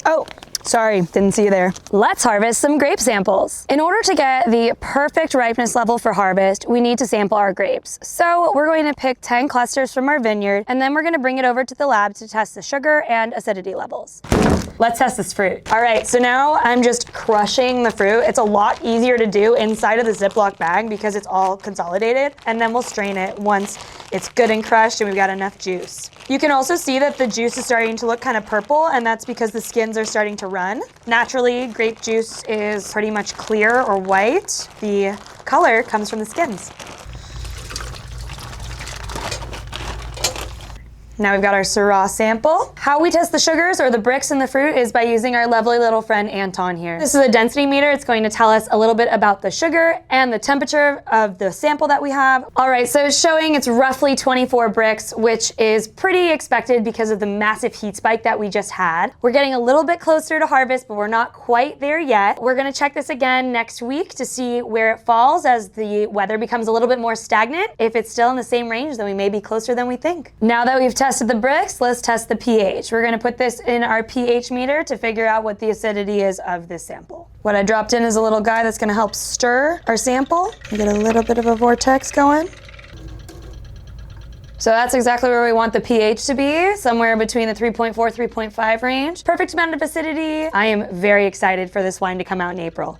Oh, sorry, didn't see you there. Let's harvest some grape samples. In order to get the perfect ripeness level for harvest, we need to sample our grapes. So we're going to pick 10 clusters from our vineyard, and then we're gonna bring it over to the lab to test the sugar and acidity levels. Let's test this fruit. All right, so now I'm just crushing the fruit. It's a lot easier to do inside of the Ziploc bag because it's all consolidated, and then we'll strain it once it's good and crushed and we've got enough juice. You can also see that the juice is starting to look kind of purple, and that's because the skins are starting to run. Naturally, grape juice is pretty much clear or white. The color comes from the skins. Now we've got our Syrah sample. How we test the sugars or the Brix in the fruit is by using our lovely little friend Anton here. This is a density meter. It's going to tell us a little bit about the sugar and the temperature of the sample that we have. All right, so it's showing it's roughly 24 Brix, which is pretty expected because of the massive heat spike that we just had. We're getting a little bit closer to harvest, but we're not quite there yet. We're gonna check this again next week to see where it falls as the weather becomes a little bit more stagnant. If it's still in the same range, then we may be closer than we think. Now that we've tested the Brix, let's test the pH. We're gonna put this in our pH meter to figure out what the acidity is of this sample. What I dropped in is a little guy that's gonna help stir our sample. We get a little bit of a vortex going. So that's exactly where we want the pH to be, somewhere between the 3.4, 3.5 range. Perfect amount of acidity. I am very excited for this wine to come out in April.